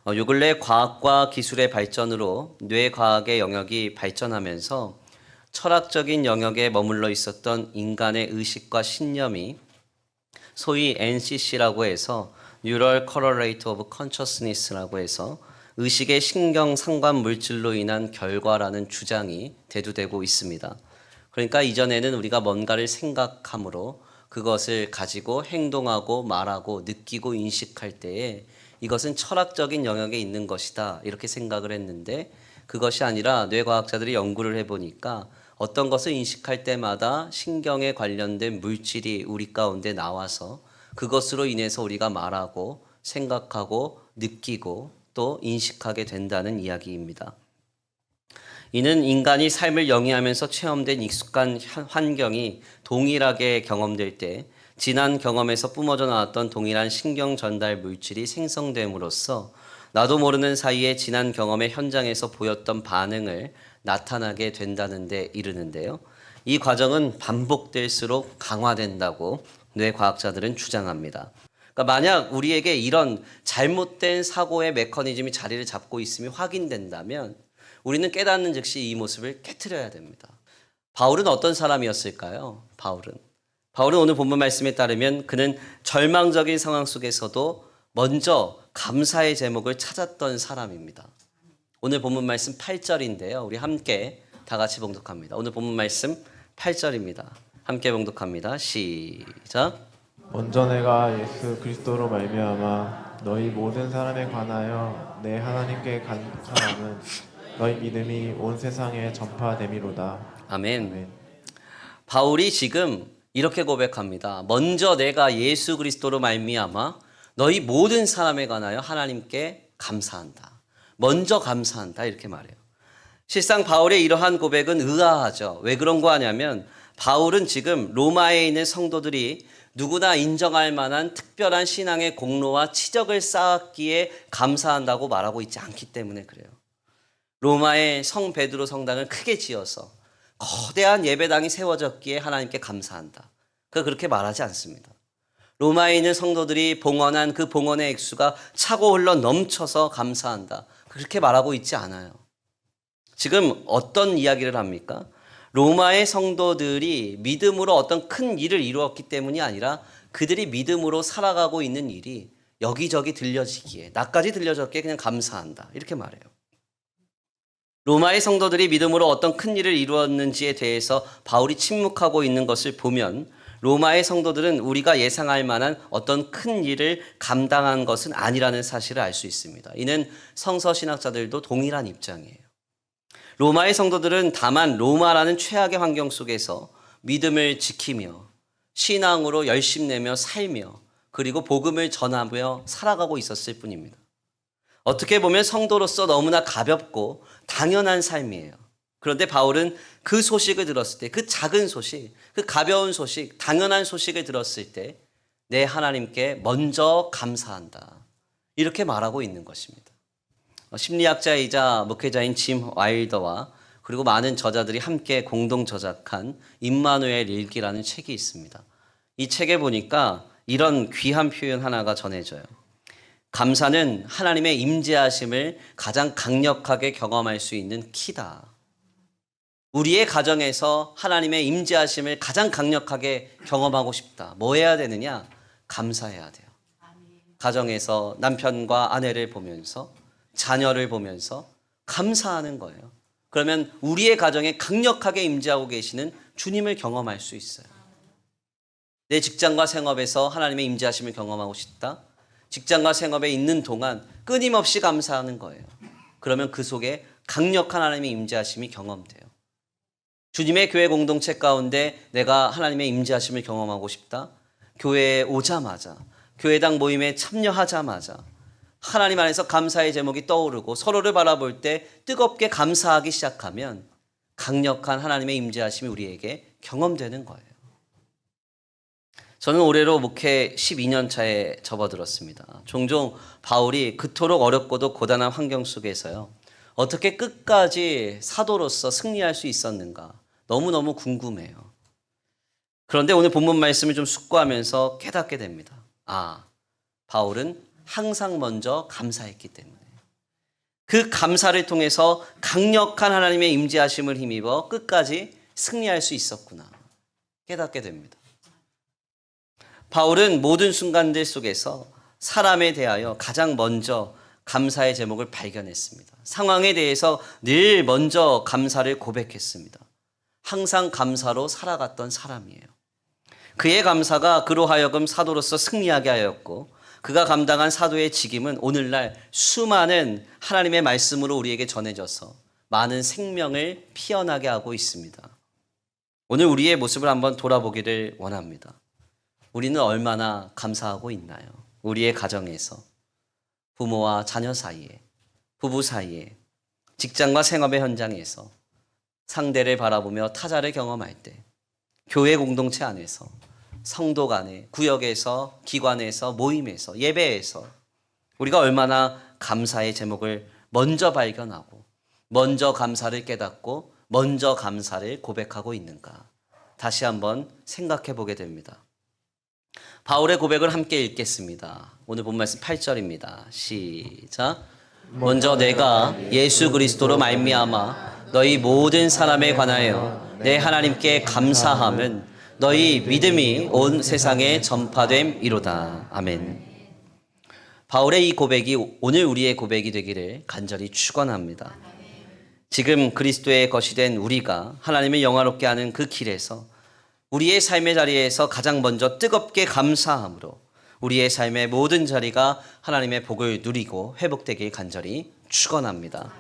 요 근래 과학과 기술의 발전으로 뇌과학의 영역이 발전하면서 철학적인 영역에 머물러 있었던 인간의 의식과 신념이 소위 NCC라고 해서 Neural Correlate of Consciousness라고 해서 의식의 신경 상관 물질로 인한 결과라는 주장이 대두되고 있습니다. 그러니까 이전에는 우리가 뭔가를 생각함으로 그것을 가지고 행동하고 말하고 느끼고 인식할 때에 이것은 철학적인 영역에 있는 것이다 이렇게 생각을 했는데, 그것이 아니라 뇌과학자들이 연구를 해보니까 어떤 것을 인식할 때마다 신경에 관련된 물질이 우리 가운데 나와서 그것으로 인해서 우리가 말하고 생각하고 느끼고 또 인식하게 된다는 이야기입니다. 이는 인간이 삶을 영위하면서 체험된 익숙한 환경이 동일하게 경험될 때 지난 경험에서 뿜어져 나왔던 동일한 신경 전달 물질이 생성됨으로써 나도 모르는 사이에 지난 경험의 현장에서 보였던 반응을 나타나게 된다는 데 이르는데요. 이 과정은 반복될수록 강화된다고 뇌과학자들은 주장합니다. 그러니까 만약 우리에게 이런 잘못된 사고의 메커니즘이 자리를 잡고 있음이 확인된다면 우리는 깨닫는 즉시 이 모습을 깨트려야 됩니다. 바울은 어떤 사람이었을까요? 바울은 오늘 본문 말씀에 따르면 그는 절망적인 상황 속에서도 먼저 감사의 제목을 찾았던 사람입니다. 오늘 본문 말씀 8절인데요. 우리 함께 다 같이 봉독합니다. 오늘 본문 말씀 8절입니다. 함께 봉독합니다. 시작. 먼저 내가 예수 그리스도로 말미암아 너희 모든 사람에 관하여 내 하나님께 감사함은 너희 믿음이 온 세상에 전파됨이로다. 아멘. 바울이 지금 이렇게 고백합니다. 먼저 내가 예수 그리스도로 말미암아 너희 모든 사람에 관하여 하나님께 감사한다. 먼저 감사한다 이렇게 말해요. 실상 바울의 이러한 고백은 의아하죠. 왜 그런 거 하냐면 바울은 지금 로마에 있는 성도들이 누구나 인정할 만한 특별한 신앙의 공로와 치적을 쌓았기에 감사한다고 말하고 있지 않기 때문에 그래요. 로마의 성 베드로 성당을 크게 지어서 거대한 예배당이 세워졌기에 하나님께 감사한다. 그렇게 말하지 않습니다. 로마에 있는 성도들이 봉헌한 그 봉헌의 액수가 차고 흘러 넘쳐서 감사한다. 그렇게 말하고 있지 않아요. 지금 어떤 이야기를 합니까? 로마의 성도들이 믿음으로 어떤 큰 일을 이루었기 때문이 아니라 그들이 믿음으로 살아가고 있는 일이 여기저기 들려지기에, 나까지 들려졌기에 그냥 감사한다. 이렇게 말해요. 로마의 성도들이 믿음으로 어떤 큰 일을 이루었는지에 대해서 바울이 침묵하고 있는 것을 보면 로마의 성도들은 우리가 예상할 만한 어떤 큰 일을 감당한 것은 아니라는 사실을 알 수 있습니다. 이는 성서신학자들도 동일한 입장이에요. 로마의 성도들은 다만 로마라는 최악의 환경 속에서 믿음을 지키며 신앙으로 열심내며 살며 그리고 복음을 전하며 살아가고 있었을 뿐입니다. 어떻게 보면 성도로서 너무나 가볍고 당연한 삶이에요. 그런데 바울은 그 소식을 들었을 때, 그 작은 소식, 그 가벼운 소식, 당연한 소식을 들었을 때 내 하나님께 먼저 감사한다. 이렇게 말하고 있는 것입니다. 심리학자이자 목회자인 짐 와일더와 그리고 많은 저자들이 함께 공동 저작한 임마누엘 일기라는 책이 있습니다. 이 책에 보니까 이런 귀한 표현 하나가 전해져요. 감사는 하나님의 임재하심을 가장 강력하게 경험할 수 있는 키다. 우리의 가정에서 하나님의 임재하심을 가장 강력하게 경험하고 싶다. 뭐 해야 되느냐? 감사해야 돼요. 가정에서 남편과 아내를 보면서 자녀를 보면서 감사하는 거예요. 그러면 우리의 가정에 강력하게 임재하고 계시는 주님을 경험할 수 있어요. 내 직장과 생업에서 하나님의 임재하심을 경험하고 싶다. 직장과 생업에 있는 동안 끊임없이 감사하는 거예요. 그러면 그 속에 강력한 하나님의 임재하심이 경험돼요. 주님의 교회 공동체 가운데 내가 하나님의 임재하심을 경험하고 싶다. 교회에 오자마자, 교회당 모임에 참여하자마자 하나님 안에서 감사의 제목이 떠오르고 서로를 바라볼 때 뜨겁게 감사하기 시작하면 강력한 하나님의 임재하심이 우리에게 경험되는 거예요. 저는 올해로 목회 12년 차에 접어들었습니다. 종종 바울이 그토록 어렵고도 고단한 환경 속에서요, 어떻게 끝까지 사도로서 승리할 수 있었는가 너무너무 궁금해요. 그런데 오늘 본문 말씀을 좀 숙고하면서 깨닫게 됩니다. 바울은 항상 먼저 감사했기 때문에. 그 감사를 통해서 강력한 하나님의 임재하심을 힘입어 끝까지 승리할 수 있었구나 깨닫게 됩니다. 바울은 모든 순간들 속에서 사람에 대하여 가장 먼저 감사의 제목을 발견했습니다. 상황에 대해서 늘 먼저 감사를 고백했습니다. 항상 감사로 살아갔던 사람이에요. 그의 감사가 그로 하여금 사도로서 승리하게 하였고 그가 감당한 사도의 직임은 오늘날 수많은 하나님의 말씀으로 우리에게 전해져서 많은 생명을 피어나게 하고 있습니다. 오늘 우리의 모습을 한번 돌아보기를 원합니다. 우리는 얼마나 감사하고 있나요? 우리의 가정에서, 부모와 자녀 사이에, 부부 사이에, 직장과 생업의 현장에서, 상대를 바라보며 타자를 경험할 때, 교회 공동체 안에서, 성도 간에, 구역에서, 기관에서, 모임에서, 예배에서 우리가 얼마나 감사의 제목을 먼저 발견하고 먼저 감사를 깨닫고 먼저 감사를 고백하고 있는가 다시 한번 생각해 보게 됩니다. 바울의 고백을 함께 읽겠습니다. 오늘 본 말씀 8절입니다. 시작. 먼저 내가 예수 그리스도로 말미암아 너희 모든 사람에 관하여 내 하나님께 감사함은 너희 믿음이 온 세상에 전파됨이로다. 아멘. 바울의 이 고백이 오늘 우리의 고백이 되기를 간절히 축원합니다. 지금 그리스도의 것이 된 우리가 하나님을 영화롭게 하는 그 길에서 우리의 삶의 자리에서 가장 먼저 뜨겁게 감사함으로 우리의 삶의 모든 자리가 하나님의 복을 누리고 회복되길 간절히 축원합니다.